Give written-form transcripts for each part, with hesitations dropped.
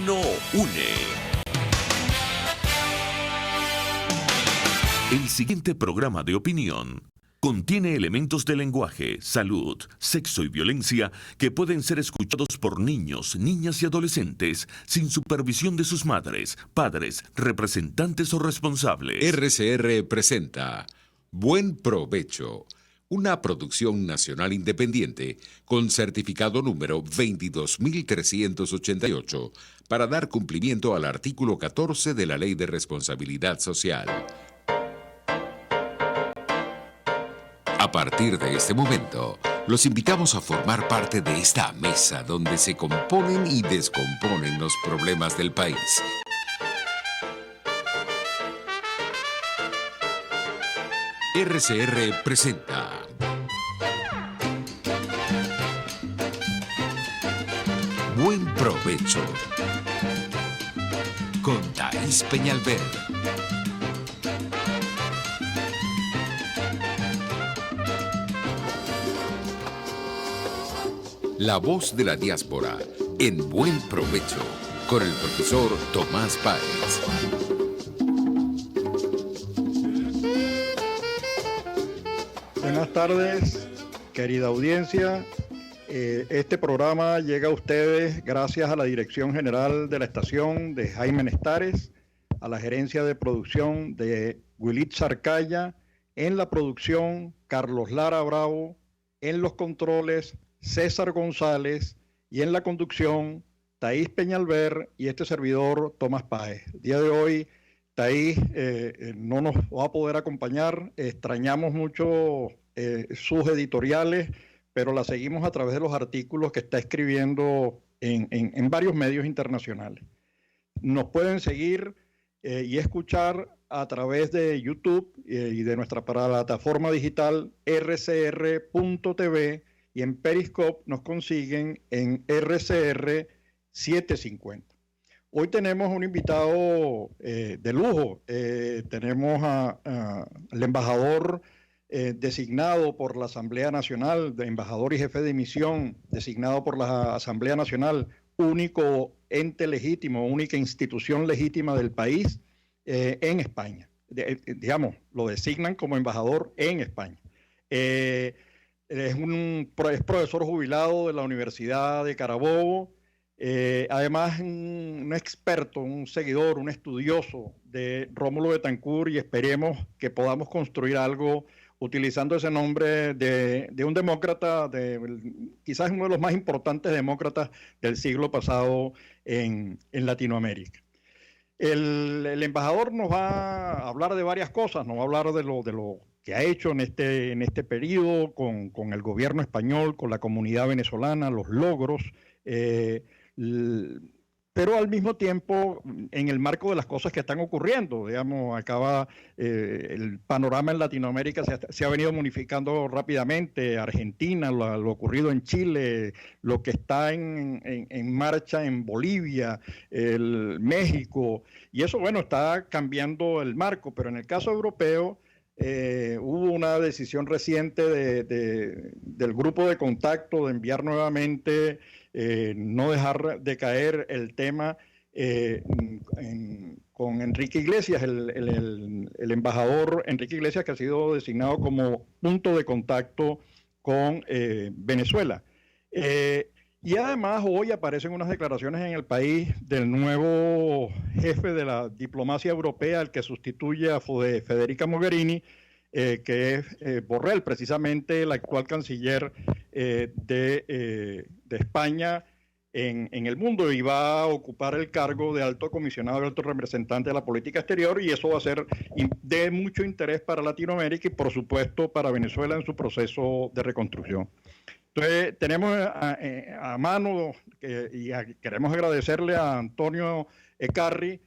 Uno une. El siguiente programa de opinión contiene elementos de lenguaje, salud, sexo y violencia que pueden ser escuchados por niños, niñas y adolescentes sin supervisión de sus madres, padres, representantes o responsables. RCR presenta Buen Provecho, una producción nacional independiente con certificado número 22388 para dar cumplimiento al artículo 14 de la Ley de Responsabilidad Social. A partir de este momento, los invitamos a formar parte de esta mesa donde se componen y descomponen los problemas del país. RCR presenta Buen Provecho con Thaís Peñalver. La voz de la diáspora en Buen Provecho con el profesor Tomás Páez. Buenas tardes, querida audiencia. Este programa llega a ustedes gracias a la Dirección General de la Estación de Jaime Nestares, a la Gerencia de Producción de Willit Sarcaya, en la producción Carlos Lara Bravo, en los controles César González y en la conducción Thaís Peñalver y este servidor Tomás Páez. El día de hoy Thaís no nos va a poder acompañar, extrañamos mucho sus editoriales, pero la seguimos a través de los artículos que está escribiendo en varios medios internacionales. Nos pueden seguir y escuchar a través de YouTube y de nuestra plataforma digital rcr.tv, y en Periscope nos consiguen en RCR 750. Hoy tenemos un invitado de lujo. Tenemos al embajador designado por la Asamblea Nacional, de embajador y jefe de misión designado por la Asamblea Nacional, único ente legítimo, única institución legítima del país en España. Digamos, lo designan como embajador en España. Es profesor jubilado de la Universidad de Carabobo, además un experto, un seguidor, un estudioso de Rómulo Betancourt, y esperemos que podamos construir algo utilizando ese nombre de un demócrata, quizás uno de los más importantes demócratas del siglo pasado en Latinoamérica. El embajador nos va a hablar de varias cosas, nos va a hablar de lo que ha hecho en este periodo con el gobierno español, con la comunidad venezolana, los logros, pero al mismo tiempo en el marco de las cosas que están ocurriendo. Digamos, el panorama en Latinoamérica se ha venido modificando rápidamente. Argentina, lo ocurrido en Chile, lo que está en marcha en Bolivia, México, y eso, bueno, está cambiando el marco, pero en el caso europeo, hubo una decisión reciente del grupo de contacto de enviar nuevamente, no dejar de caer el tema con Enrique Iglesias, el embajador Enrique Iglesias, que ha sido designado como punto de contacto con Venezuela. Y además hoy aparecen unas declaraciones en el país del nuevo jefe de la diplomacia europea, el que sustituye a Federica Mogherini, que es Borrell, precisamente el actual canciller de España en el mundo, y va a ocupar el cargo de alto comisionado y alto representante de la política exterior, y eso va a ser de mucho interés para Latinoamérica y por supuesto para Venezuela en su proceso de reconstrucción. Entonces tenemos a mano y queremos agradecerle a Antonio Ecarri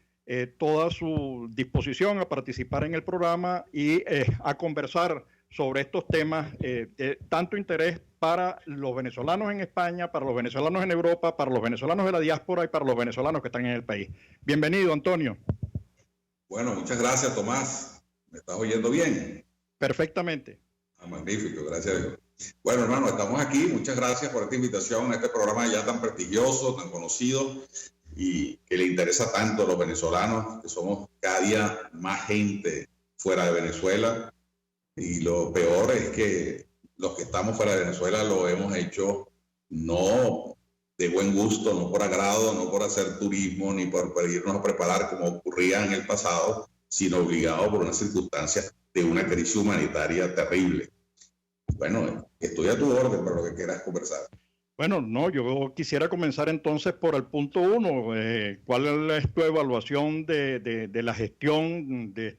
toda su disposición a participar en el programa y a conversar sobre estos temas de tanto interés para los venezolanos en España, para los venezolanos en Europa, para los venezolanos de la diáspora y para los venezolanos que están en el país. Bienvenido, Antonio. Bueno, muchas gracias, Tomás. ¿Me estás oyendo bien? Perfectamente. Magnífico, gracias a Dios. Bueno, hermano, estamos aquí. Muchas gracias por esta invitación a este programa ya tan prestigioso, tan conocido. y que le interesa tanto a los venezolanos, que somos cada día más gente fuera de Venezuela, y lo peor es que los que estamos fuera de Venezuela lo hemos hecho no de buen gusto, no por agrado, no por hacer turismo, ni por irnos a preparar como ocurría en el pasado, sino obligado por unas circunstancias de una crisis humanitaria terrible. Bueno, estoy a tu orden para lo que quieras conversar. Bueno, no, yo quisiera comenzar entonces por el punto 1. ¿Cuál es tu evaluación de la gestión de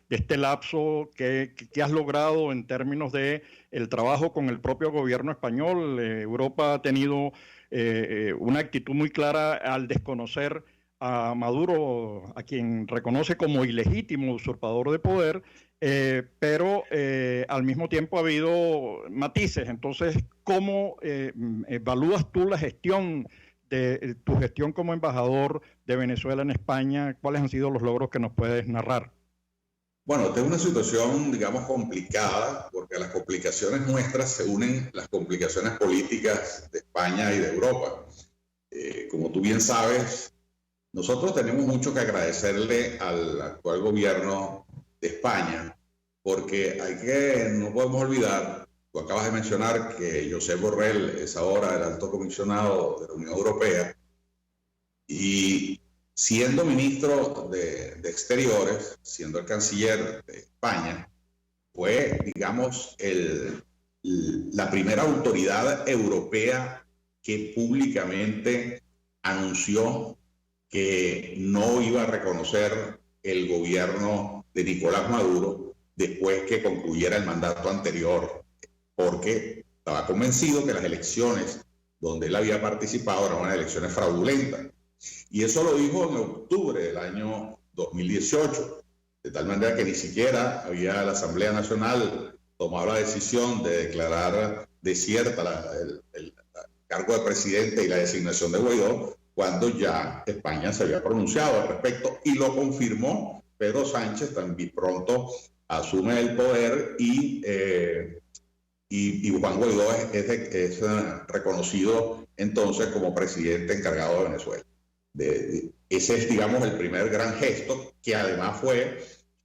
este lapso que has logrado en términos de el trabajo con el propio gobierno español? Europa ha tenido una actitud muy clara al desconocer a Maduro, a quien reconoce como ilegítimo usurpador de poder, pero al mismo tiempo ha habido matices. Entonces, ¿cómo evalúas tú la gestión de tu gestión como embajador de Venezuela en España? ¿Cuáles han sido los logros que nos puedes narrar? Bueno, esta es una situación, digamos, complicada, porque a las complicaciones nuestras se unen las complicaciones políticas de España y de Europa. Como tú bien sabes, nosotros tenemos mucho que agradecerle al actual gobierno de España, porque no podemos olvidar, tú acabas de mencionar que Josep Borrell es ahora el alto comisionado de la Unión Europea, y siendo ministro de Exteriores, siendo el canciller de España, fue, digamos, la primera autoridad europea que públicamente anunció que no iba a reconocer el gobierno de Nicolás Maduro después que concluyera el mandato anterior, porque estaba convencido que las elecciones donde él había participado eran unas elecciones fraudulentas. Y eso lo dijo en octubre del año 2018, de tal manera que ni siquiera había la Asamblea Nacional tomado la decisión de declarar desierta el cargo de presidente y la designación de Guaidó, cuando ya España se había pronunciado al respecto, y lo confirmó Pedro Sánchez. También pronto asume el poder y Juan Guaidó es reconocido entonces como presidente encargado de Venezuela. Ese es, digamos, el primer gran gesto, que además fue,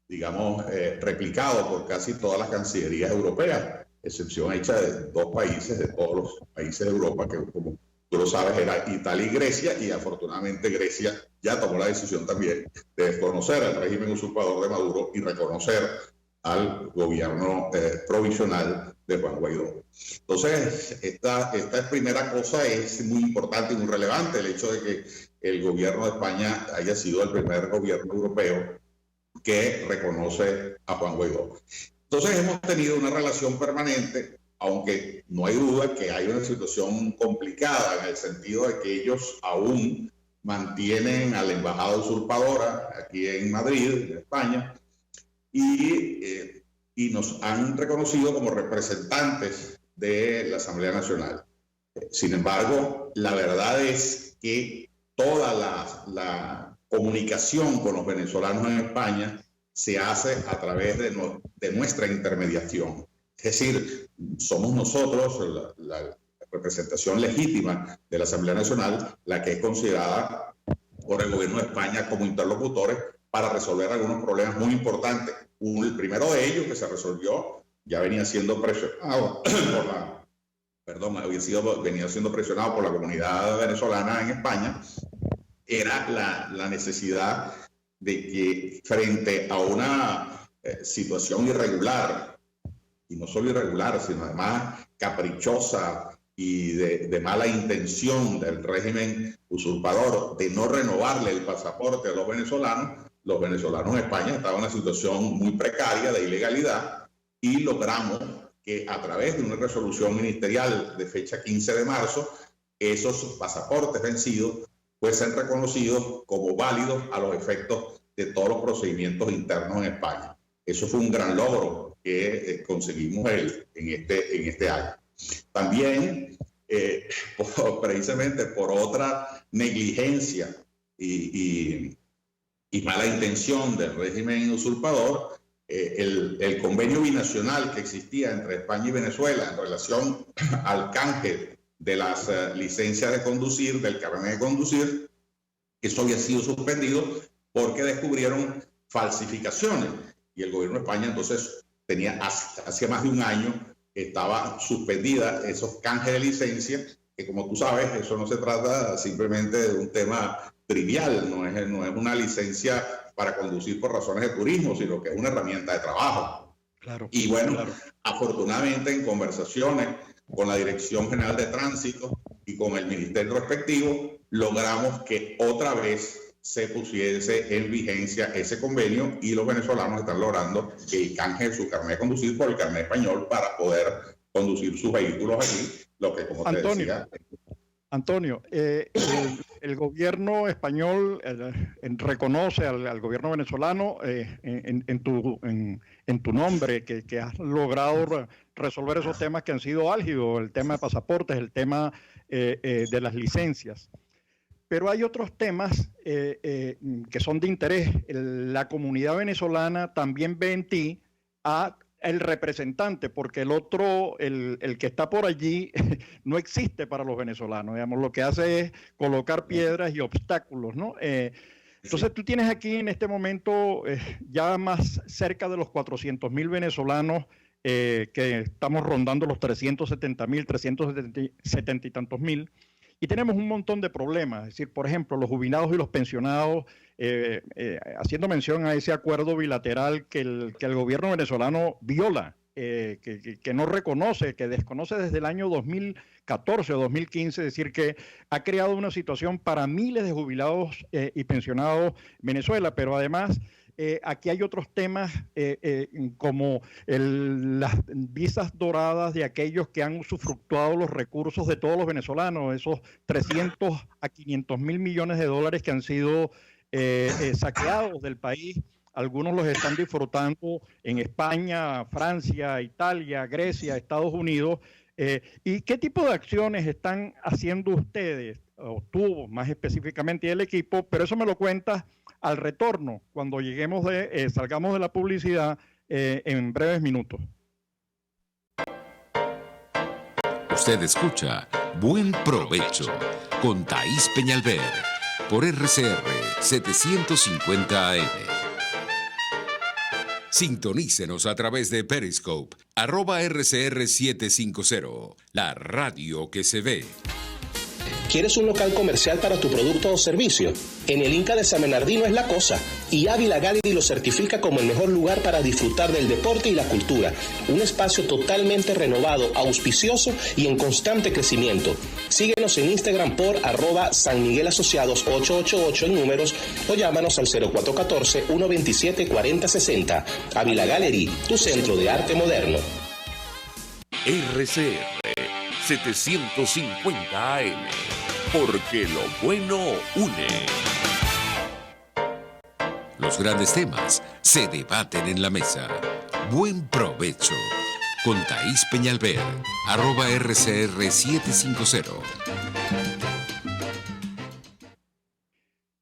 digamos, replicado por casi todas las cancillerías europeas, excepción hecha de dos países, de todos los países de Europa, que como tú lo sabes era Italia y Grecia, y afortunadamente Grecia ya tomó la decisión también de desconocer al régimen usurpador de Maduro y reconocer al gobierno provisional de Juan Guaidó. Entonces, esta primera cosa es muy importante y muy relevante, el hecho de que el gobierno de España haya sido el primer gobierno europeo que reconoce a Juan Guaidó. Entonces, hemos tenido una relación permanente, aunque no hay duda que hay una situación complicada en el sentido de que ellos aún mantienen a la embajada usurpadora aquí en Madrid, en España, y nos han reconocido como representantes de la Asamblea Nacional. Sin embargo, la verdad es que toda la comunicación con los venezolanos en España se hace a través de nuestra intermediación. Es decir, somos nosotros, la representación legítima de la Asamblea Nacional, la que es considerada por el gobierno de España como interlocutores para resolver algunos problemas muy importantes. El primero de ellos, que se resolvió, ya venía siendo presionado venía siendo presionado por la comunidad venezolana en España, era la necesidad de que frente a una situación irregular, y no solo irregular, sino además caprichosa y de mala intención del régimen usurpador de no renovarle el pasaporte a los venezolanos en España estaban en una situación muy precaria de ilegalidad, y logramos que a través de una resolución ministerial de fecha 15 de marzo, esos pasaportes vencidos fuesen reconocidos como válidos a los efectos de todos los procedimientos internos en España. Eso fue un gran logro que conseguimos en este año. También, precisamente por otra negligencia y mala intención del régimen usurpador, el convenio binacional que existía entre España y Venezuela en relación al canje de las licencias de conducir, del carnet de conducir, eso había sido suspendido porque descubrieron falsificaciones. Y el gobierno de España entonces hacía más de un año estaba suspendida esos canjes de licencia, que como tú sabes, eso no se trata simplemente de un tema trivial, no es una licencia para conducir por razones de turismo, sino que es una herramienta de trabajo. Claro. Y bueno, afortunadamente en conversaciones con la Dirección General de Tránsito y con el ministerio respectivo, logramos que otra vez se pusiese en vigencia ese convenio y los venezolanos están logrando que canje su carnet de conducir por el carnet español para poder conducir sus vehículos aquí, lo que como te decía... Antonio, el gobierno español reconoce al gobierno venezolano en tu nombre que has logrado resolver esos temas que han sido álgidos, el tema de pasaportes, el tema de las licencias. Pero hay otros temas que son de interés. La comunidad venezolana también ve en ti el representante, porque el otro, el que está por allí, no existe para los venezolanos. Digamos, lo que hace es colocar piedras y obstáculos, ¿no? Entonces tú tienes aquí en este momento ya más cerca de los 400.000 venezolanos, que estamos rondando los 370.000, 370 y tantos mil. Y tenemos un montón de problemas, es decir, por ejemplo, los jubilados y los pensionados, haciendo mención a ese acuerdo bilateral que el gobierno venezolano viola, que no reconoce, que desconoce desde el año 2014 o 2015, es decir, que ha creado una situación para miles de jubilados y pensionados en Venezuela, pero además... aquí hay otros temas como las visas doradas de aquellos que han usufructuado los recursos de todos los venezolanos, esos 300 a 500 mil millones de dólares que han sido saqueados del país. Algunos los están disfrutando en España, Francia, Italia, Grecia, Estados Unidos. ¿Y qué tipo de acciones están haciendo ustedes, o tú más específicamente y el equipo? Pero eso me lo cuentas al retorno, cuando salgamos de la publicidad en breves minutos. Usted escucha Buen Provecho con Thaís Peñalver por RCR 750 AM. Sintonícenos a través de Periscope, @RCR750, la radio que se ve. ¿Quieres un local comercial para tu producto o servicio? En el Inca de San Bernardino es la cosa, y Ávila Gallery lo certifica como el mejor lugar para disfrutar del deporte y la cultura. Un espacio totalmente renovado, auspicioso y en constante crecimiento. Síguenos en Instagram por @SanMiguelAsociados888 en números o llámanos al 0414-127-4060. Ávila Gallery, tu centro de arte moderno. RCR 750 AM, porque lo bueno une. Los grandes temas se debaten en la mesa. Buen provecho con Thaís Peñalver, @RCR750.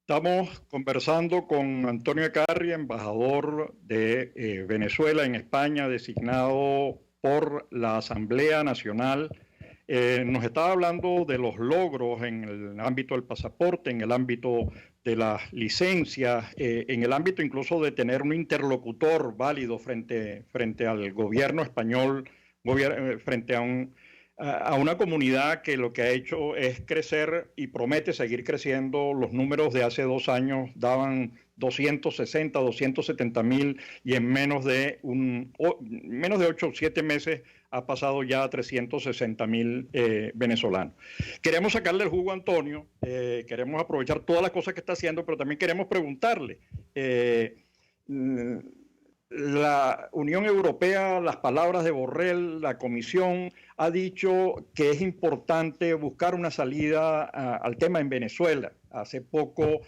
Estamos conversando con Antonio Ecarri, embajador de Venezuela en España, designado por la Asamblea Nacional. Nos estaba hablando de los logros en el ámbito del pasaporte, en el ámbito de las licencias, en el ámbito incluso de tener un interlocutor válido frente al gobierno español, frente a una comunidad que lo que ha hecho es crecer y promete seguir creciendo. Los números de hace 2 años daban 260, 270 mil, y en menos de 8 o 7 meses ha pasado ya a 360 mil venezolanos. Queremos sacarle el jugo a Antonio, queremos aprovechar todas las cosas que está haciendo, pero también queremos preguntarle. La Unión Europea, las palabras de Borrell, la Comisión ha dicho que es importante buscar una salida al tema en Venezuela. Hace poco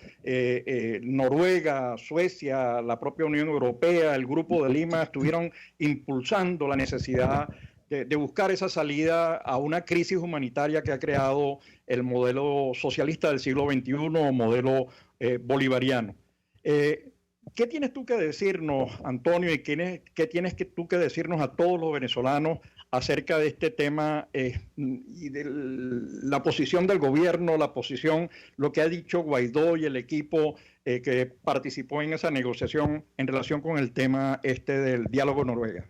Noruega, Suecia, la propia Unión Europea, el Grupo de Lima estuvieron impulsando la necesidad de buscar esa salida a una crisis humanitaria que ha creado el modelo socialista del siglo XXI o modelo bolivariano. ¿Qué tienes tú que decirnos, Antonio, y qué tienes tú que decirnos a todos los venezolanos acerca de este tema y de la posición del gobierno, lo que ha dicho Guaidó y el equipo que participó en esa negociación en relación con el tema del diálogo Noruega.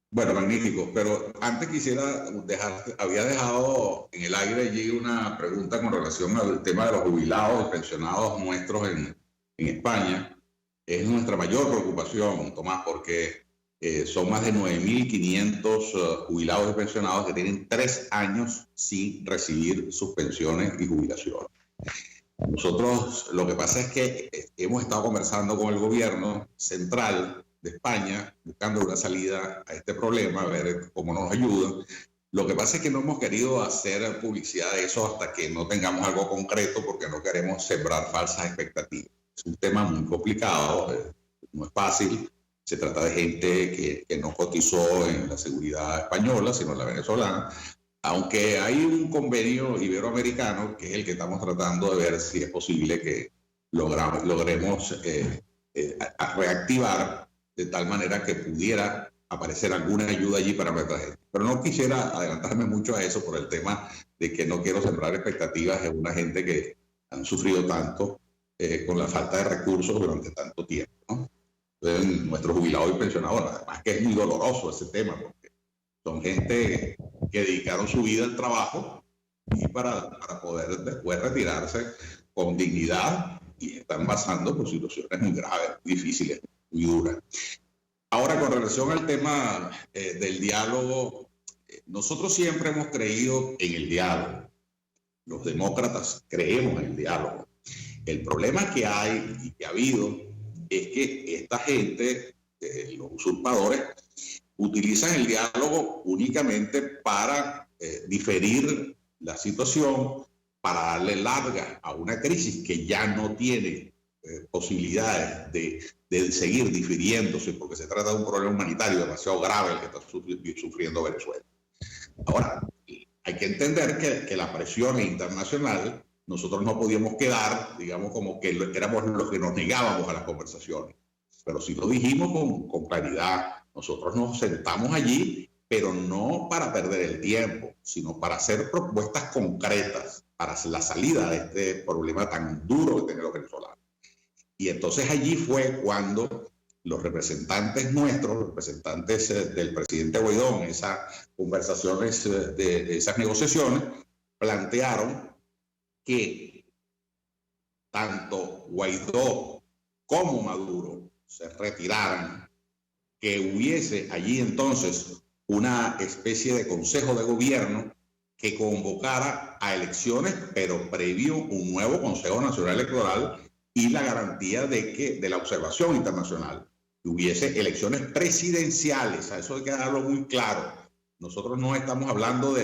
Bueno, magnífico, pero antes había dejado en el aire allí una pregunta con relación al tema de los jubilados y pensionados nuestros en España. Es nuestra mayor preocupación, Tomás, porque son más de 9.500 jubilados y pensionados que tienen 3 años sin recibir sus pensiones y jubilaciones. Nosotros, lo que pasa es que hemos estado conversando con el gobierno central de España, buscando una salida a este problema, a ver cómo nos ayudan. Lo que pasa es que no hemos querido hacer publicidad de eso hasta que no tengamos algo concreto, porque no queremos sembrar falsas expectativas. Es un tema muy complicado, no es fácil. Se trata de gente que no cotizó en la seguridad española, sino en la venezolana. Aunque hay un convenio iberoamericano, que es el que estamos tratando de ver si es posible que logremos reactivar de tal manera que pudiera aparecer alguna ayuda allí para nuestra gente. Pero no quisiera adelantarme mucho a eso por el tema de que no quiero sembrar expectativas en una gente que han sufrido tanto con la falta de recursos durante tanto tiempo, ¿no? Entonces, nuestros jubilados y pensionados, además que es muy doloroso ese tema, porque son gente que dedicaron su vida al trabajo y para poder después retirarse con dignidad, y están pasando por situaciones muy graves, muy difíciles, muy duras. Ahora, con relación al tema del diálogo, nosotros siempre hemos creído en el diálogo. Los demócratas creemos en el diálogo. El problema que hay y que ha habido es que esta gente, los usurpadores, utilizan el diálogo únicamente para diferir la situación, para darle larga a una crisis que ya no tiene posibilidades de seguir difiriéndose, porque se trata de un problema humanitario demasiado grave el que está sufriendo Venezuela. Ahora, hay que entender que la presión internacional, nosotros no podíamos quedar, digamos, como que éramos los que nos negábamos a las conversaciones, pero sí lo dijimos con claridad. Nosotros nos sentamos allí, pero no para perder el tiempo, sino para hacer propuestas concretas para la salida de este problema tan duro que tienen los venezolanos. Y entonces allí fue cuando los representantes nuestros, los representantes del presidente Guaidó en esas conversaciones, de esas negociaciones, plantearon que tanto Guaidó como Maduro se retiraran, que hubiese allí entonces una especie de consejo de gobierno que convocara a elecciones, pero previo un nuevo Consejo Nacional Electoral y la garantía de la observación internacional, que hubiese elecciones presidenciales. A eso hay que darlo muy claro. Nosotros no estamos hablando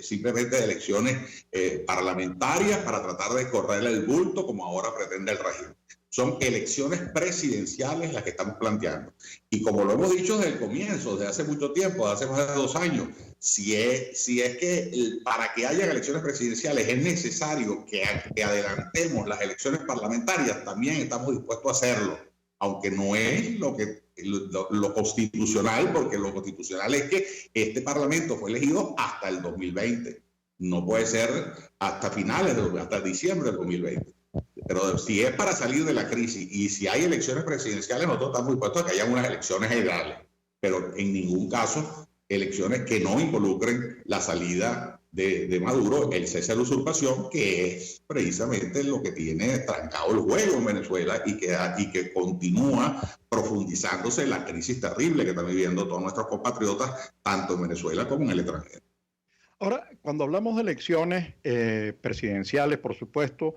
simplemente de elecciones parlamentarias para tratar de correrle el bulto como ahora pretende el régimen. Son elecciones presidenciales las que estamos planteando. Y como lo hemos dicho desde el comienzo, desde hace mucho tiempo, desde hace más de 2 años, si es que para que haya elecciones presidenciales es necesario que adelantemos las elecciones parlamentarias, también estamos dispuestos a hacerlo, aunque no es lo constitucional, porque lo constitucional es que este Parlamento fue elegido hasta el 2020. No puede ser hasta hasta diciembre del 2020. Pero si es para salir de la crisis y si hay elecciones presidenciales, nosotros estamos dispuestos a que haya unas elecciones generales, pero en ningún caso elecciones que no involucren la salida de Maduro, el cese de la usurpación, que es precisamente lo que tiene trancado el juego en Venezuela y que continúa profundizándose la crisis terrible que están viviendo todos nuestros compatriotas, tanto en Venezuela como en el extranjero. Ahora, cuando hablamos de elecciones presidenciales, por supuesto,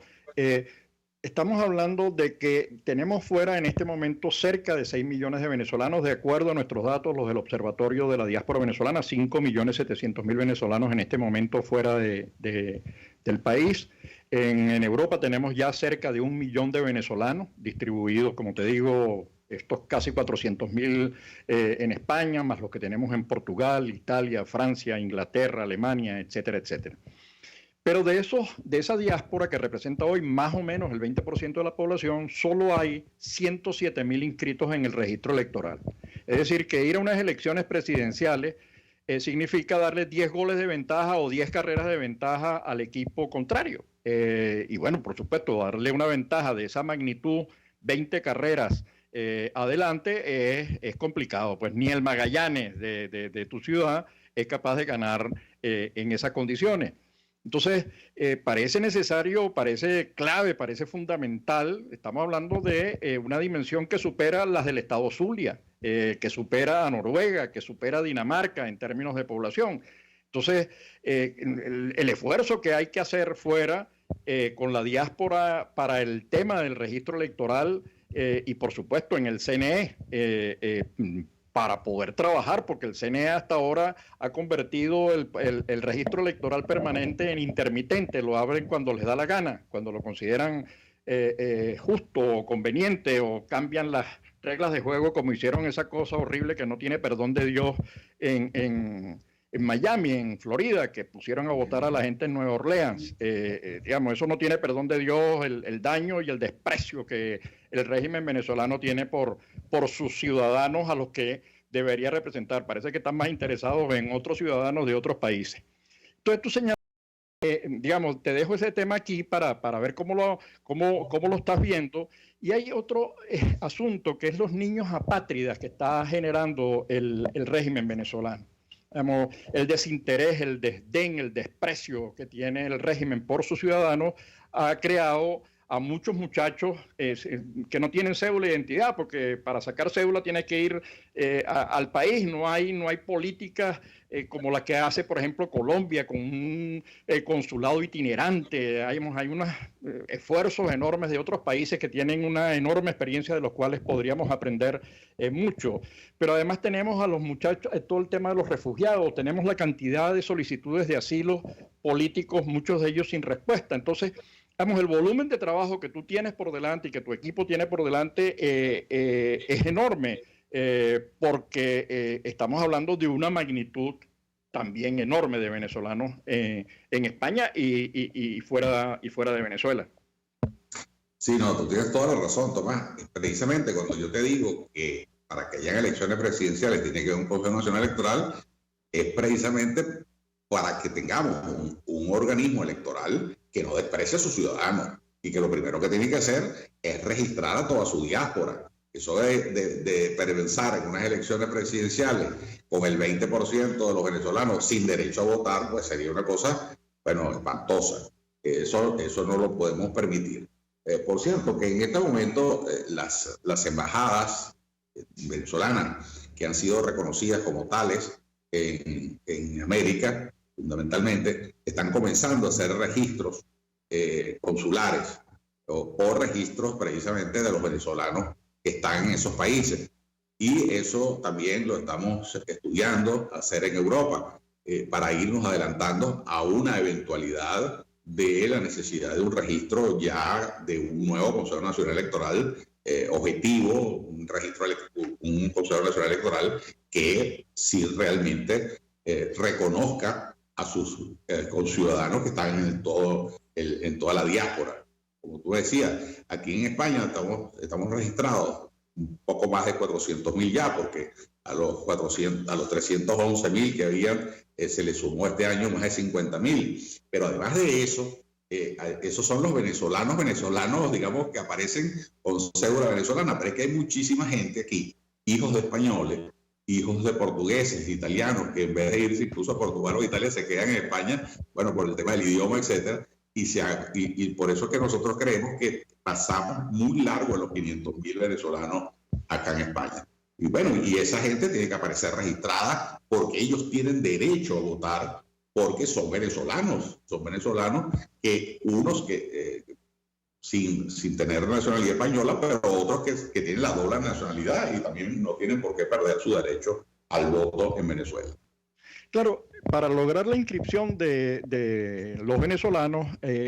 estamos hablando de que tenemos fuera en este momento cerca de 6 millones de venezolanos, de acuerdo a nuestros datos, los del Observatorio de la Diáspora Venezolana, 5.700.000 venezolanos en este momento fuera del país. En Europa tenemos ya cerca de 1 millón de venezolanos distribuidos, como te digo, estos casi 400.000 en España, más los que tenemos en Portugal, Italia, Francia, Inglaterra, Alemania, etcétera, etcétera. Pero de esa diáspora que representa hoy más o menos el 20% de la población, solo hay 107.000 inscritos en el registro electoral. Es decir, que ir a unas elecciones presidenciales significa darle 10 goles de ventaja o 10 carreras de ventaja al equipo contrario. Y bueno, por supuesto, darle una ventaja de esa magnitud, 20 carreras adelante, es complicado. Pues ni el Magallanes de tu ciudad es capaz de ganar en esas condiciones. Entonces, parece necesario, parece clave, parece fundamental. Estamos hablando de una dimensión que supera las del Estado Zulia, que supera a Noruega, que supera a Dinamarca en términos de población. Entonces, el esfuerzo que hay que hacer fuera con la diáspora para el tema del registro electoral y, por supuesto, en el CNE, para poder trabajar, porque el CNE hasta ahora ha convertido el registro electoral permanente en intermitente, lo abren cuando les da la gana, cuando lo consideran justo o conveniente, o cambian las reglas de juego, como hicieron esa cosa horrible que no tiene perdón de Dios en Miami, en Florida, que pusieron a votar a la gente en Nueva Orleans. Digamos, eso no tiene perdón de Dios, el daño y el desprecio que el régimen venezolano tiene por sus ciudadanos a los que debería representar. Parece que están más interesados en otros ciudadanos de otros países. Entonces tú señalas, digamos, te dejo ese tema aquí para ver cómo lo estás viendo. Y hay otro asunto, que es los niños apátridas que está generando el régimen venezolano. El desinterés, el desdén, el desprecio que tiene el régimen por sus ciudadanos ha creado a muchos muchachos que no tienen cédula de identidad, porque para sacar cédula tienes que ir al país. No hay políticas como la que hace, por ejemplo, Colombia, con un consulado itinerante. Hay unos esfuerzos enormes de otros países que tienen una enorme experiencia, de los cuales podríamos aprender mucho. Pero además tenemos a los muchachos, todo el tema de los refugiados, tenemos la cantidad de solicitudes de asilo políticos, muchos de ellos sin respuesta. Entonces, el volumen de trabajo que tú tienes por delante y que tu equipo tiene por delante es enorme, porque estamos hablando de una magnitud también enorme de venezolanos en España y fuera de Venezuela. Sí, no, tú tienes toda la razón, Tomás. Precisamente cuando yo te digo que para que hayan elecciones presidenciales tiene que haber un Consejo Nacional Electoral, es precisamente para que tengamos un organismo electoral que no desprecie a sus ciudadanos y que lo primero que tiene que hacer es registrar a toda su diáspora. Eso de pensar en unas elecciones presidenciales con el 20% de los venezolanos sin derecho a votar, pues sería una cosa, bueno, espantosa. Eso no lo podemos permitir. Por cierto, que en este momento las embajadas venezolanas que han sido reconocidas como tales en América, fundamentalmente, están comenzando a hacer registros consulares o registros precisamente de los venezolanos que están en esos países. Y eso también lo estamos estudiando hacer en Europa para irnos adelantando a una eventualidad de la necesidad de un registro ya de un nuevo Consejo Nacional Electoral objetivo, un Consejo Nacional Electoral que sí realmente reconozca a sus conciudadanos que están en toda la diáspora. Como tú decías, aquí en España estamos registrados un poco más de 400.000 ya, porque a los 311.000 que habían se le sumó este año más de 50.000. Pero además de eso, esos son los venezolanos, digamos, que aparecen con cédula venezolana, pero es que hay muchísima gente aquí, hijos de españoles, hijos de portugueses, de italianos, que en vez de irse incluso a Portugal o Italia se quedan en España, bueno, por el tema del idioma, etcétera, y por eso es que nosotros creemos que pasamos muy largo a los 500.000 venezolanos acá en España. Y bueno, y esa gente tiene que aparecer registrada porque ellos tienen derecho a votar, porque son venezolanos que unos que sin tener nacionalidad española, pero otros que tienen la doble nacionalidad y también no tienen por qué perder su derecho al voto en Venezuela. Claro, para lograr la inscripción de los venezolanos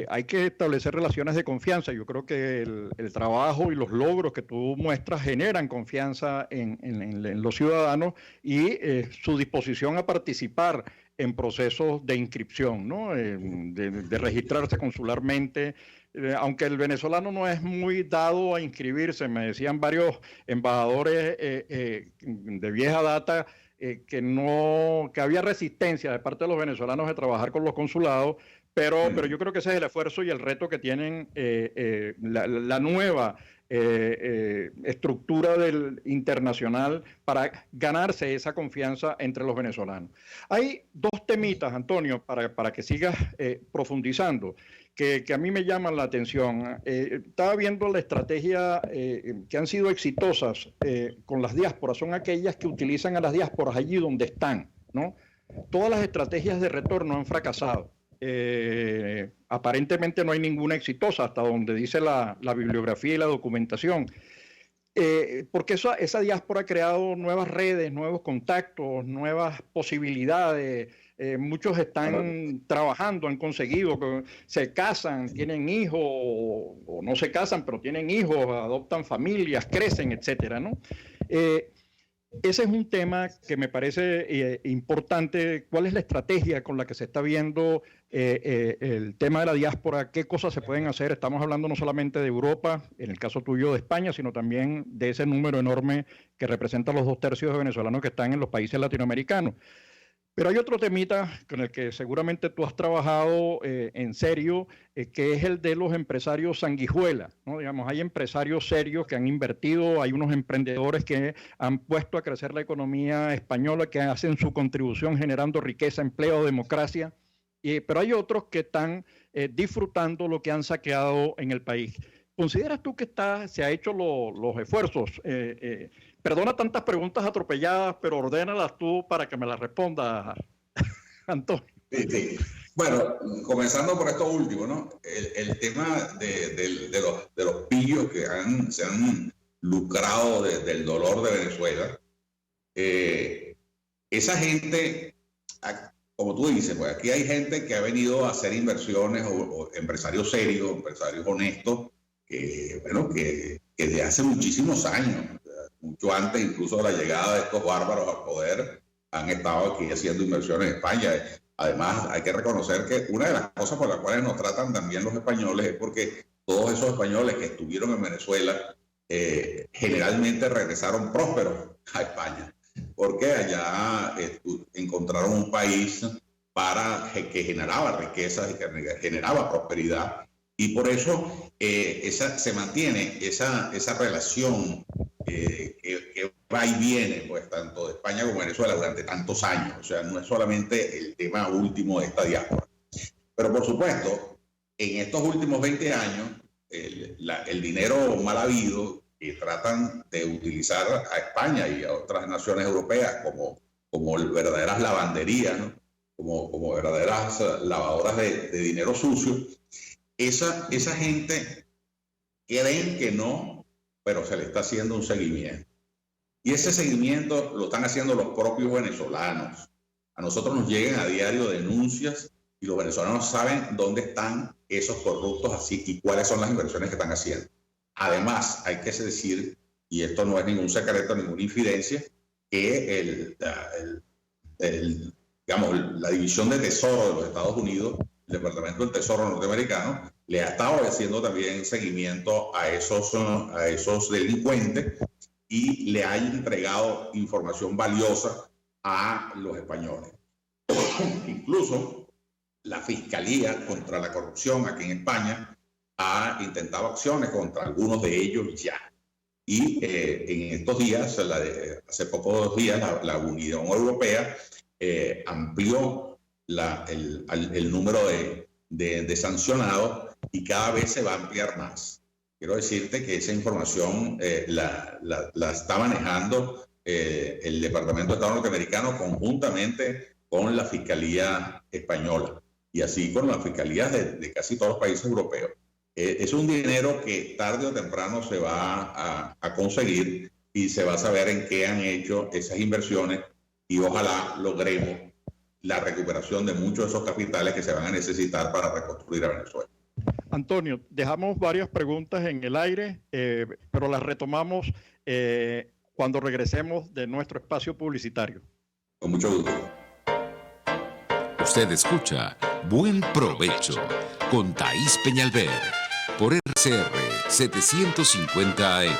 hay que establecer relaciones de confianza. Yo creo que el trabajo y los logros que tú muestras generan confianza en los ciudadanos y su disposición a participar en procesos de inscripción, ¿no? De registrarse consularmente. Aunque el venezolano no es muy dado a inscribirse, me decían varios embajadores de vieja data que había resistencia de parte de los venezolanos de trabajar con los consulados, pero yo creo que ese es el esfuerzo y el reto que tienen la nueva estructura internacional para ganarse esa confianza entre los venezolanos. Hay dos temitas, Antonio, para que sigas profundizando, que a mí me llaman la atención. Estaba viendo la estrategia que han sido exitosas con las diásporas, son aquellas que utilizan a las diásporas allí donde están, ¿no? Todas las estrategias de retorno han fracasado. Aparentemente no hay ninguna exitosa hasta donde dice la bibliografía y la documentación, porque esa diáspora ha creado nuevas redes, nuevos contactos, nuevas posibilidades. Muchos están trabajando, han conseguido, se casan, tienen hijos, o no se casan, pero tienen hijos, adoptan familias, crecen, etcétera, ¿no? Ese es un tema que me parece importante. ¿Cuál es la estrategia con la que se está viendo el tema de la diáspora? ¿Qué cosas se pueden hacer? Estamos hablando no solamente de Europa, en el caso tuyo de España, sino también de ese número enorme que representa los 2/3 de venezolanos que están en los países latinoamericanos. Pero hay otro temita con el que seguramente tú has trabajado en serio, que es el de los empresarios sanguijuela, ¿no? Digamos, hay empresarios serios que han invertido, hay unos emprendedores que han puesto a crecer la economía española, que hacen su contribución generando riqueza, empleo, democracia, pero hay otros que están disfrutando lo que han saqueado en el país. ¿Consideras tú que se ha hecho los esfuerzos? Perdona tantas preguntas atropelladas, pero ordénalas tú para que me las respondas, Antonio. Sí. Bueno, comenzando por esto último, ¿no? El tema de los pillos que se han lucrado del dolor de Venezuela. Esa gente, como tú dices, pues aquí hay gente que ha venido a hacer inversiones, o empresarios serios, empresarios honestos, que de hace muchísimos años, mucho antes incluso de la llegada de estos bárbaros al poder, han estado aquí haciendo inversiones en España. Además, hay que reconocer que una de las cosas por las cuales nos tratan también los españoles es porque todos esos españoles que estuvieron en Venezuela generalmente regresaron prósperos a España, porque allá encontraron un país que generaba riquezas y que generaba prosperidad. Y por eso se mantiene esa relación que va y viene, pues, tanto de España como de Venezuela durante tantos años. O sea, no es solamente el tema último de esta diáspora. Pero, por supuesto, en estos últimos 20 años, el dinero mal habido que tratan de utilizar a España y a otras naciones europeas como verdaderas lavanderías, ¿no? como verdaderas lavadoras de dinero sucio. Esa gente creen que no, pero se le está haciendo un seguimiento. Y ese seguimiento lo están haciendo los propios venezolanos. A nosotros nos llegan a diario denuncias y los venezolanos saben dónde están esos corruptos así y cuáles son las inversiones que están haciendo. Además, hay que decir, y esto no es ningún secreto, ninguna infidencia, que la División de Tesoro de los Estados Unidos, el Departamento del Tesoro norteamericano, le ha estado haciendo también seguimiento a esos delincuentes y le ha entregado información valiosa a los españoles. Incluso la Fiscalía contra la Corrupción aquí en España ha intentado acciones contra algunos de ellos ya. Y en estos días, hace pocos días, la Unión Europea amplió el número de sancionados y cada vez se va a ampliar más. Quiero decirte que esa información la está manejando el Departamento de Estado norteamericano conjuntamente con la Fiscalía española y así con las fiscalías de casi todos los países europeos. Es un dinero que tarde o temprano se va a conseguir y se va a saber en qué han hecho esas inversiones y ojalá logremos la recuperación de muchos de esos capitales que se van a necesitar para reconstruir a Venezuela. Antonio, dejamos varias preguntas en el aire, pero las retomamos cuando regresemos de nuestro espacio publicitario. Con mucho gusto. Usted escucha Buen Provecho con Thaís Peñalver por RCR 750 AM.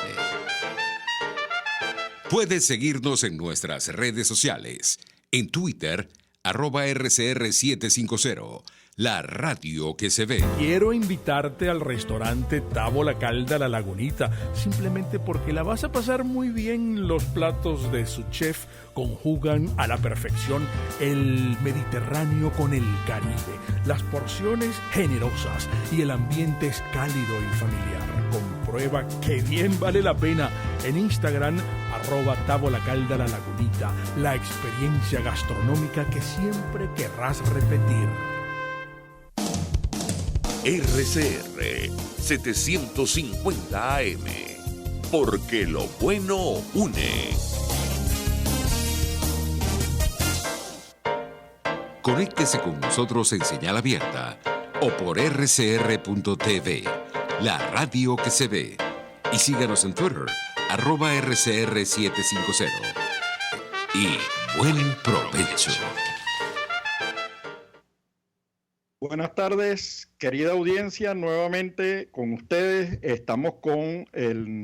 Puedes seguirnos en nuestras redes sociales. En Twitter, @RCR750, la radio que se ve. Quiero invitarte al restaurante Távola Calda La Lagunita, simplemente porque la vas a pasar muy bien. Los platos de su chef conjugan a la perfección el Mediterráneo con el Caribe. Las porciones generosas y el ambiente es cálido y familiar. Comprueba que bien vale la pena en Instagram, @Távola Calda La Lagunita, la experiencia gastronómica que siempre querrás repetir. RCR 750 AM, porque lo bueno une. Conéctese con nosotros en señal abierta o por rcr.tv, la radio que se ve. Y síganos en Twitter, @RCR750. Y buen provecho. Buenas tardes, querida audiencia. Nuevamente con ustedes estamos con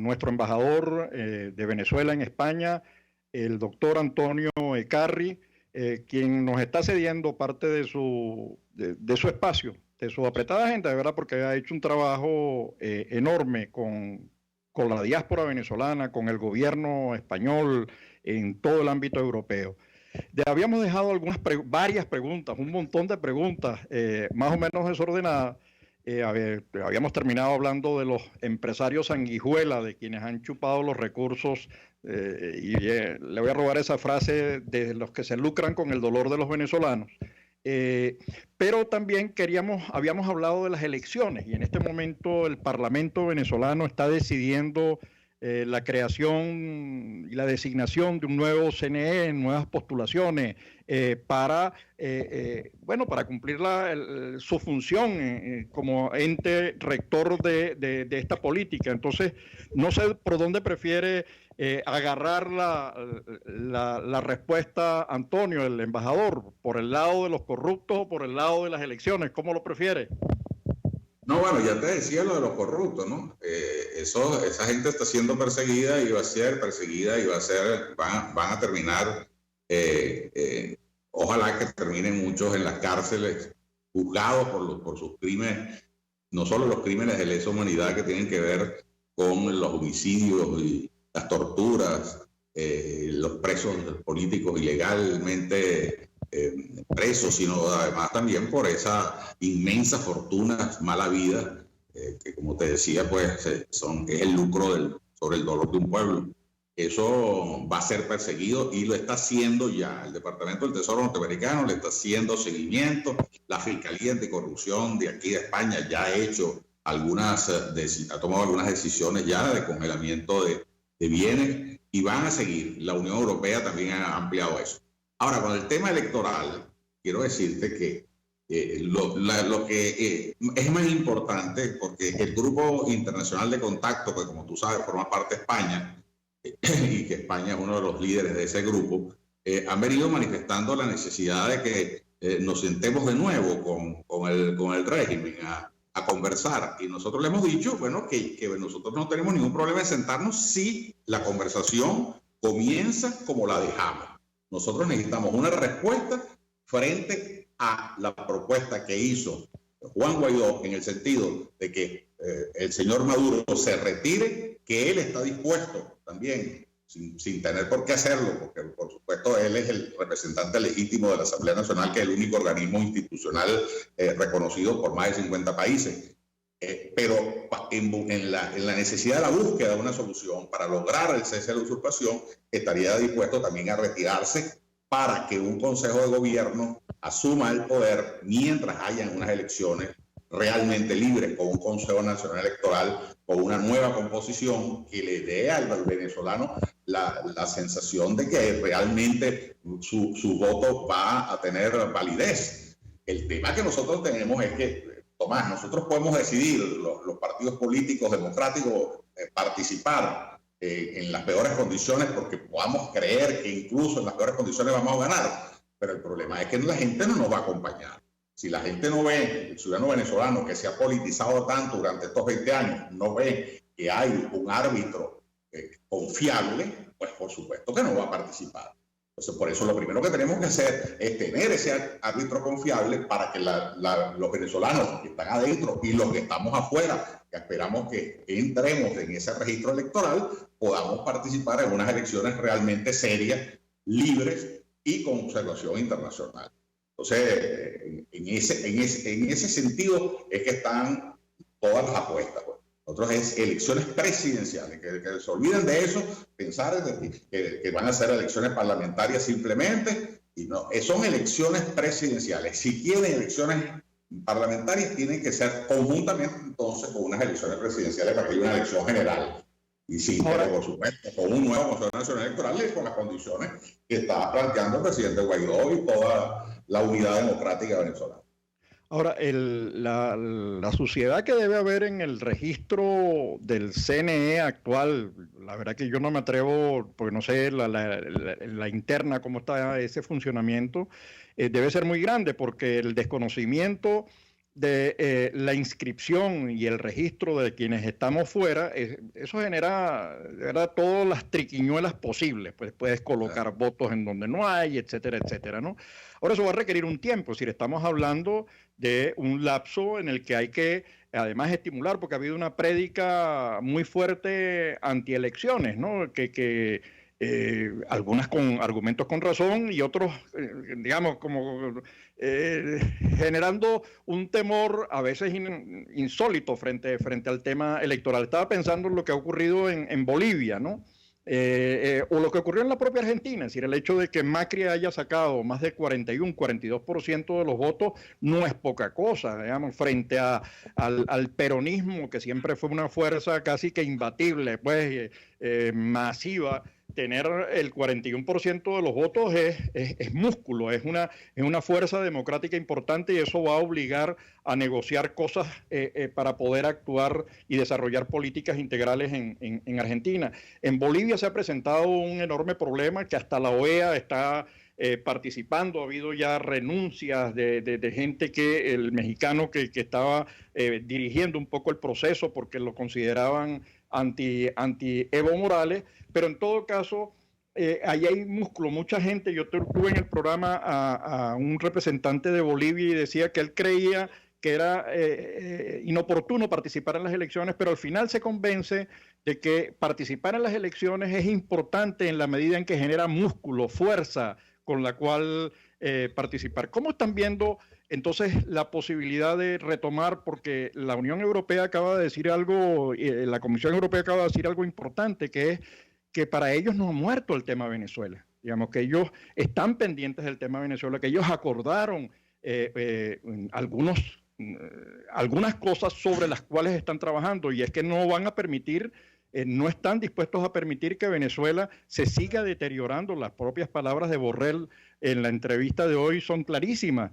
nuestro embajador de Venezuela en España, el doctor Antonio Ecarri, quien nos está cediendo parte de su espacio, de su apretada agenda, de verdad, porque ha hecho un trabajo enorme con la diáspora venezolana, con el gobierno español en todo el ámbito europeo. Habíamos dejado varias preguntas, un montón de preguntas, más o menos desordenadas. Habíamos terminado hablando de los empresarios sanguijuela, de quienes han chupado los recursos, le voy a robar esa frase, de los que se lucran con el dolor de los venezolanos. Pero también habíamos hablado de las elecciones, y en este momento el Parlamento venezolano está decidiendo la creación y la designación de un nuevo CNE, nuevas postulaciones, para cumplir su función como ente rector de esta política. Entonces, no sé por dónde prefiere agarrar la respuesta Antonio, el embajador, por el lado de los corruptos o por el lado de las elecciones. ¿Cómo lo prefiere? No, bueno, ya te decía lo de los corruptos, ¿no? Esa gente está siendo perseguida y va a ser perseguida y van a terminar, ojalá que terminen muchos en las cárceles, juzgados por sus crímenes, no solo los crímenes de lesa humanidad que tienen que ver con los homicidios y las torturas, los presos políticos ilegalmente presos, sino además también por esa inmensa fortuna, mala vida, que como te decía, pues es el lucro sobre el dolor de un pueblo. Eso va a ser perseguido y lo está haciendo ya. El Departamento del Tesoro norteamericano le está haciendo seguimiento. La Fiscalía Anticorrupción de aquí de España ya ha hecho ha tomado algunas decisiones ya de congelamiento de bienes y van a seguir. La Unión Europea también ha ampliado eso. Ahora, con el tema electoral, quiero decirte que lo que es más importante, porque el Grupo Internacional de Contacto, que como tú sabes forma parte de España, y que España es uno de los líderes de ese grupo, han venido manifestando la necesidad de que nos sentemos de nuevo con el régimen a conversar. Y nosotros le hemos dicho, bueno, que nosotros no tenemos ningún problema en sentarnos si la conversación comienza como la dejamos. Nosotros necesitamos una respuesta frente a la propuesta que hizo Juan Guaidó, en el sentido de que el señor Maduro se retire, que él está dispuesto también, sin tener por qué hacerlo, porque por supuesto él es el representante legítimo de la Asamblea Nacional, que es el único organismo institucional reconocido por más de 50 países. Pero en la necesidad de la búsqueda de una solución para lograr el cese de la usurpación, estaría dispuesto también a retirarse para que un Consejo de Gobierno asuma el poder mientras hayan unas elecciones realmente libres, con un Consejo Nacional Electoral, con una nueva composición que le dé al venezolano la sensación de que realmente su voto va a tener validez. El tema que nosotros tenemos es que, Tomás, nosotros podemos decidir, los partidos políticos democráticos, participar en las peores condiciones porque podamos creer que incluso en las peores condiciones vamos a ganar, pero el problema es que la gente no nos va a acompañar. Si la gente no ve, el ciudadano venezolano que se ha politizado tanto durante estos 20 años, no ve que hay un árbitro confiable, pues por supuesto que no va a participar. Entonces, por eso lo primero que tenemos que hacer es tener ese árbitro confiable para que los venezolanos que están adentro y los que estamos afuera, que esperamos que entremos en ese registro electoral, podamos participar en unas elecciones realmente serias, libres y con observación internacional. Entonces, en ese sentido es que están todas las apuestas. Pues. Nosotros es elecciones presidenciales, que se olviden de eso, pensar que van a ser elecciones parlamentarias simplemente, y no, son elecciones presidenciales. Si quieren elecciones parlamentarias, tienen que ser conjuntamente entonces con unas elecciones presidenciales para que haya una elección general. Y sí, pero por supuesto, con un nuevo Consejo Nacional Electoral y con las condiciones que está planteando el presidente Guaidó y toda la unidad democrática venezolana. Ahora, la suciedad que debe haber en el registro del CNE actual, la verdad que yo no me atrevo, porque no sé la interna, cómo está ese funcionamiento, debe ser muy grande, porque el desconocimiento de la inscripción y el registro de quienes estamos fuera, eso genera de verdad todas las triquiñuelas posibles, pues puedes colocar votos en donde no hay, etcétera, etcétera, ¿no? Ahora eso va a requerir un tiempo, es decir, estamos hablando de un lapso en el que hay que además estimular, porque ha habido una prédica muy fuerte antielecciones, ¿no? Algunas con argumentos con razón y otros, digamos, como generando un temor a veces insólito frente al tema electoral. Estaba pensando en lo que ha ocurrido en Bolivia, ¿no? O lo que ocurrió en la propia Argentina, es decir, el hecho de que Macri haya sacado más de 42% de los votos no es poca cosa, digamos, frente al peronismo, que siempre fue una fuerza casi que imbatible, pues masiva. Tener el 41% de los votos es músculo, es una fuerza democrática importante, y eso va a obligar a negociar cosas para poder actuar y desarrollar políticas integrales en Argentina. En Bolivia se ha presentado un enorme problema que hasta la OEA está participando. Ha habido ya renuncias de gente el mexicano que estaba dirigiendo un poco el proceso porque lo consideraban anti Evo Morales, pero en todo caso ahí hay músculo, mucha gente. Yo tuve en el programa a un representante de Bolivia y decía que él creía que era inoportuno participar en las elecciones, pero al final se convence de que participar en las elecciones es importante en la medida en que genera músculo, fuerza con la cual participar. ¿Cómo están viendo entonces la posibilidad de retomar? Porque la Unión Europea acaba de decir algo, la Comisión Europea acaba de decir algo importante, que es que para ellos no ha muerto el tema Venezuela. Digamos que ellos están pendientes del tema Venezuela, que ellos acordaron algunas cosas sobre las cuales están trabajando, y es que no van a permitir, no están dispuestos a permitir que Venezuela se siga deteriorando. Las propias palabras de Borrell en la entrevista de hoy son clarísimas.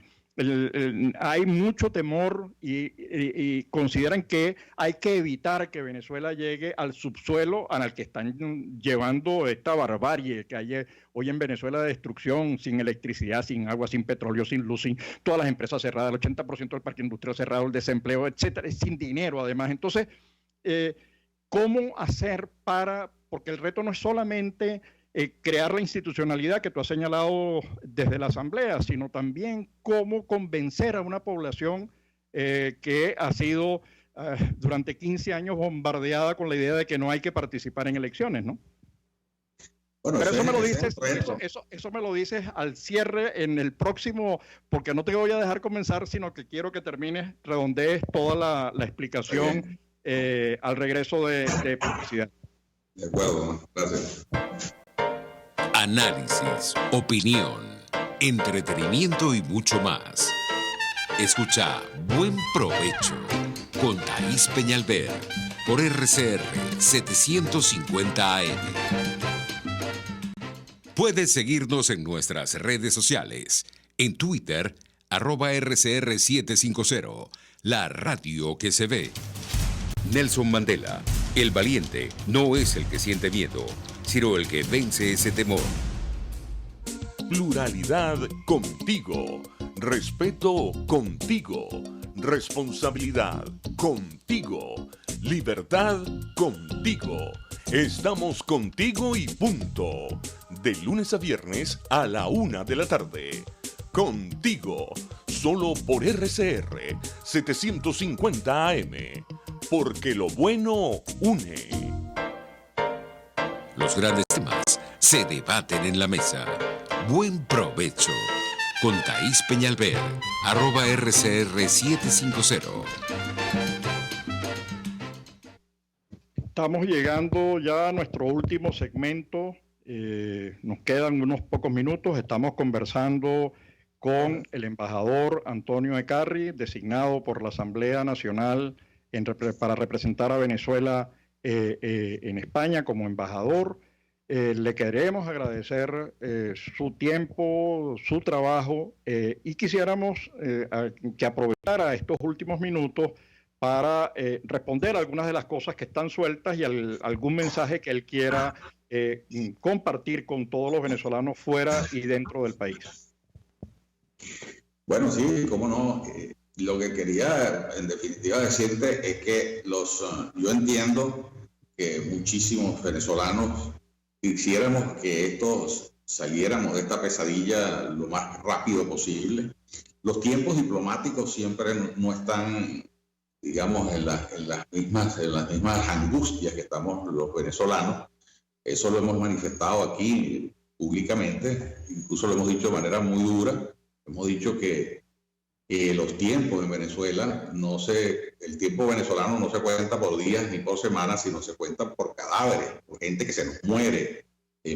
Hay mucho temor y consideran que hay que evitar que Venezuela llegue al subsuelo al que están llevando esta barbarie que hay hoy en Venezuela, de destrucción, sin electricidad, sin agua, sin petróleo, sin luz, sin todas las empresas cerradas, el 80% del parque industrial cerrado, el desempleo, etcétera, sin dinero además. Entonces, ¿cómo hacer porque el reto no es solamente crear la institucionalidad que tú has señalado desde la Asamblea, sino también cómo convencer a una población que ha sido durante 15 años bombardeada con la idea de que no hay que participar en elecciones, ¿no? Bueno, pero eso me lo dices al cierre en el próximo, porque no te voy a dejar comenzar, sino que quiero que termines, redondees toda la explicación al regreso de publicidad. De acuerdo, gracias. Análisis, opinión, entretenimiento y mucho más. Escucha Buen Provecho con Thaís Peñalver por RCR 750 AM. Puedes seguirnos en nuestras redes sociales. En Twitter, @RCR750, la radio que se ve. Nelson Mandela, el valiente no es el que siente miedo, sino el que vence ese temor. Pluralidad contigo. Respeto contigo. responsabilidad contigo, libertad contigo. Estamos contigo y punto. De lunes a viernes a la 1 de la tarde. Contigo, solo por RCR 750 AM. Porque lo bueno une. Los grandes temas se debaten en la mesa. Buen provecho. Con Thaís Peñalver, @RCR750. Estamos llegando ya a nuestro último segmento. Nos quedan unos pocos minutos. Estamos conversando con el embajador Antonio Ecarry, designado por la Asamblea Nacional para representar a Venezuela en España como embajador. Le queremos agradecer su tiempo, su trabajo, y quisiéramos que aprovechara estos últimos minutos para responder algunas de las cosas que están sueltas y algún mensaje que él quiera compartir con todos los venezolanos fuera y dentro del país. Bueno, sí, cómo no. Lo que quería en definitiva decirte es que yo entiendo que muchísimos venezolanos quisiéramos que estos saliéramos de esta pesadilla lo más rápido posible. Los tiempos diplomáticos siempre no están, digamos, en las mismas angustias que estamos los venezolanos. Eso lo hemos manifestado aquí públicamente, incluso lo hemos dicho de manera muy dura. Hemos dicho que los tiempos en Venezuela el tiempo venezolano no se cuenta por días ni por semanas, sino se cuenta por cadáveres, por gente que se nos muere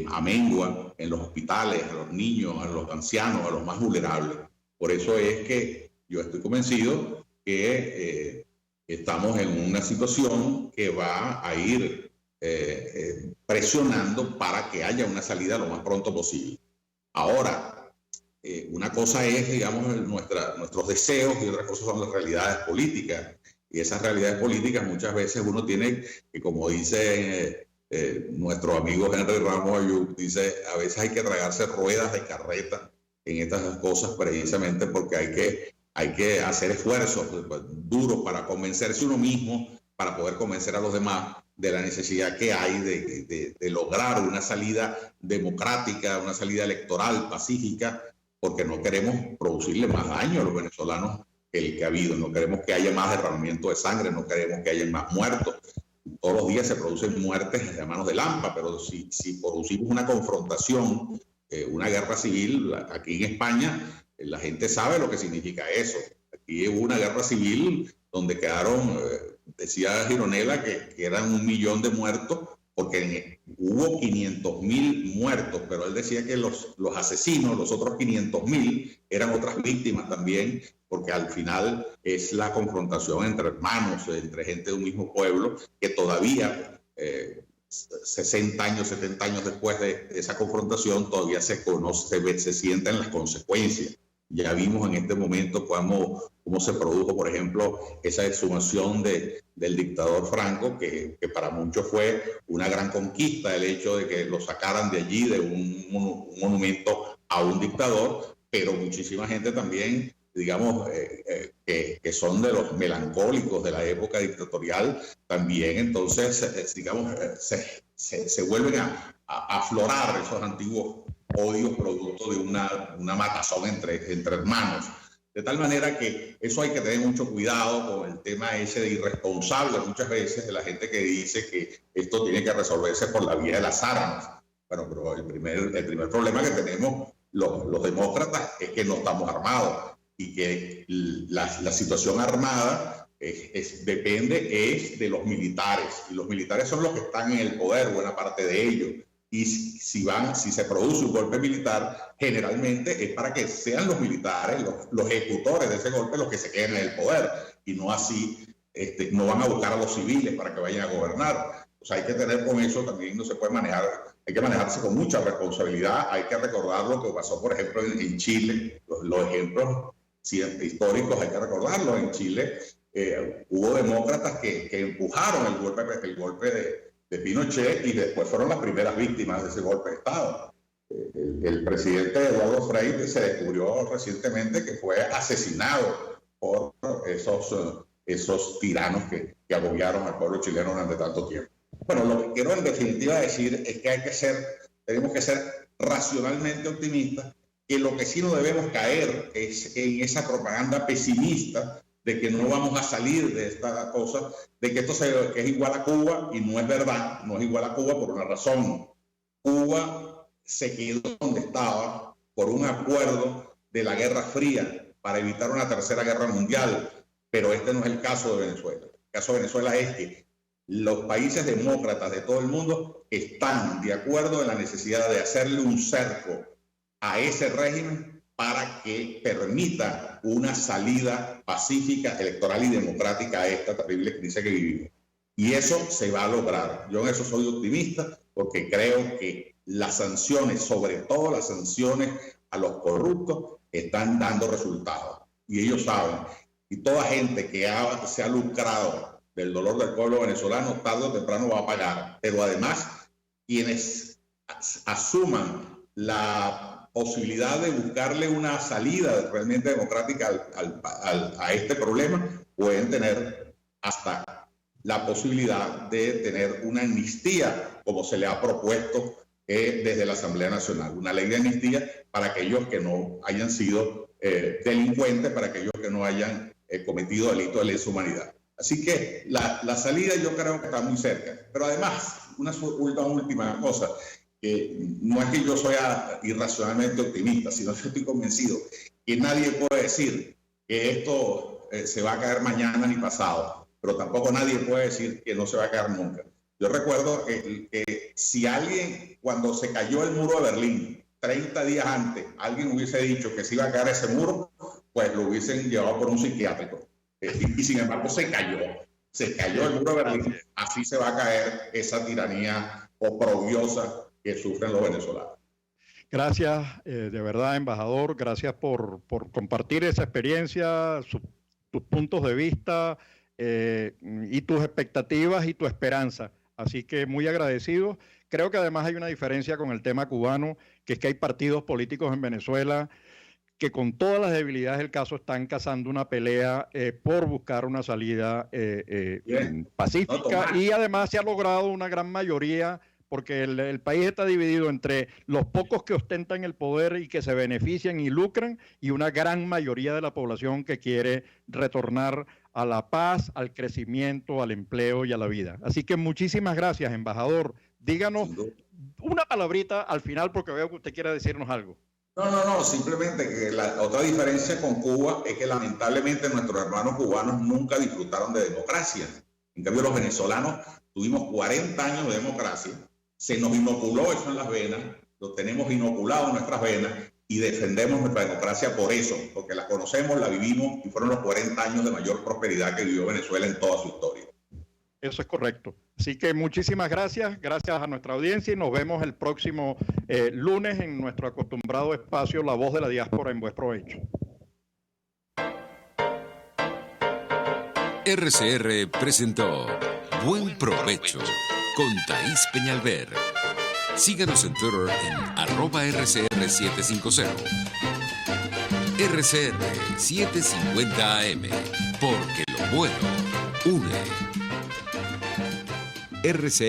a mengua en los hospitales, a los niños, a los ancianos, a los más vulnerables. Por eso es que yo estoy convencido que estamos en una situación que va a ir presionando para que haya una salida lo más pronto posible. Ahora, una cosa es, digamos, nuestros deseos y otra cosa son las realidades políticas. Y esas realidades políticas muchas veces uno tiene que, como dice nuestro amigo Henry Ramos Ayub, dice, a veces hay que tragarse ruedas de carreta en estas cosas precisamente porque hay que hacer esfuerzos duros para convencerse uno mismo, para poder convencer a los demás de la necesidad que hay de lograr una salida democrática, una salida electoral pacífica, porque no queremos producirle más daño a los venezolanos que el que ha habido, no queremos que haya más derramamiento de sangre, no queremos que haya más muertos. Todos los días se producen muertes a manos de Lampa, pero si producimos una confrontación, una guerra civil, aquí en España, la gente sabe lo que significa eso. Aquí hubo una guerra civil donde quedaron, decía Gironella, que eran 1 millón de muertos, porque hubo 500.000 muertos, pero él decía que los asesinos, los otros 500.000, eran otras víctimas también, porque al final es la confrontación entre hermanos, entre gente de un mismo pueblo, que todavía 60 años, 70 años después de esa confrontación, todavía se conoce, se sienten las consecuencias. Ya vimos en este momento cómo se produjo, por ejemplo, esa exhumación del dictador Franco, que para muchos fue una gran conquista el hecho de que lo sacaran de allí, de un monumento a un dictador, pero muchísima gente también, digamos, que son de los melancólicos de la época dictatorial, también entonces, digamos, se vuelven a aflorar esos antiguos odios producto de una matazón entre hermanos. De tal manera que eso hay que tener mucho cuidado con el tema ese de irresponsable muchas veces de la gente que dice que esto tiene que resolverse por la vía de las armas. Bueno, pero el primer problema que tenemos los demócratas es que no estamos armados y que la situación armada depende de los militares, y los militares son los que están en el poder, buena parte de ellos. Y si se produce un golpe militar, generalmente es para que sean los militares, los ejecutores de ese golpe, los que se queden en el poder, y no así, no van a buscar a los civiles para que vayan a gobernar. O sea, hay que tener con eso también, no se puede manejar, hay que manejarse con mucha responsabilidad. Hay que recordar lo que pasó, por ejemplo, en Chile, los ejemplos históricos hay que recordarlos. En Chile hubo demócratas que empujaron el golpe de Pinochet, y después fueron las primeras víctimas de ese golpe de Estado. El presidente Eduardo Frei se descubrió recientemente que fue asesinado por esos tiranos que agobiaron al pueblo chileno durante tanto tiempo. Bueno, lo que quiero en definitiva decir es que tenemos que ser racionalmente optimistas, que lo que sí no debemos caer es en esa propaganda pesimista de que no vamos a salir de esta cosa, de que esto que es igual a Cuba, y no es verdad, no es igual a Cuba por una razón. Cuba se quedó donde estaba por un acuerdo de la Guerra Fría para evitar una tercera guerra mundial, pero este no es el caso de Venezuela. El caso de Venezuela es que los países demócratas de todo el mundo están de acuerdo en la necesidad de hacerle un cerco a ese régimen para que permita una salida pacífica, electoral y democrática a esta terrible crisis que vivimos. Y eso se va a lograr. Yo en eso soy optimista porque creo que las sanciones, sobre todo las sanciones a los corruptos, están dando resultados. Y ellos saben. Y toda gente que se ha lucrado del dolor del pueblo venezolano, tarde o temprano va a pagar. Pero además, quienes asuman la posibilidad de buscarle una salida realmente democrática a este problema, pueden tener hasta la posibilidad de tener una amnistía, como se le ha propuesto desde la Asamblea Nacional, una ley de amnistía para aquellos que no hayan sido delincuentes, para aquellos que no hayan cometido delitos de lesa humanidad. Así que la salida yo creo que está muy cerca. Pero además, una última cosa, no es que yo sea irracionalmente optimista, sino que estoy convencido que nadie puede decir que esto se va a caer mañana ni pasado, pero tampoco nadie puede decir que no se va a caer nunca. Yo recuerdo que si alguien, cuando se cayó el muro de Berlín, 30 días antes, alguien hubiese dicho que se iba a caer ese muro, pues lo hubiesen llevado por un psiquiátrico. Y sin embargo se cayó el muro de Berlín. Así se va a caer esa tiranía oprobiosa que sufren los venezolanos. Gracias, de verdad, embajador. Gracias por compartir esa experiencia, tus puntos de vista y tus expectativas y tu esperanza. Así que muy agradecido. Creo que además hay una diferencia con el tema cubano, que es que hay partidos políticos en Venezuela que con todas las debilidades del caso están cazando una pelea por buscar una salida pacífica, y además se ha logrado una gran mayoría, porque el país está dividido entre los pocos que ostentan el poder y que se benefician y lucran, y una gran mayoría de la población que quiere retornar a la paz, al crecimiento, al empleo y a la vida. Así que muchísimas gracias, embajador. Díganos una palabrita al final, porque veo que usted quiere decirnos algo. No, simplemente que la otra diferencia con Cuba es que lamentablemente nuestros hermanos cubanos nunca disfrutaron de democracia. En cambio, los venezolanos tuvimos 40 años de democracia, se nos inoculó eso en las venas, lo tenemos inoculado en nuestras venas y defendemos nuestra democracia por eso, porque la conocemos, la vivimos y fueron los 40 años de mayor prosperidad que vivió Venezuela en toda su historia. Eso es correcto. Así que muchísimas gracias a nuestra audiencia y nos vemos el próximo lunes en nuestro acostumbrado espacio La Voz de la Diáspora. En buen provecho. RCR presentó Buen Provecho con Thaís Peñalver. Síganos en Twitter en @RCR750. RCR 750 AM, porque lo bueno une. RCR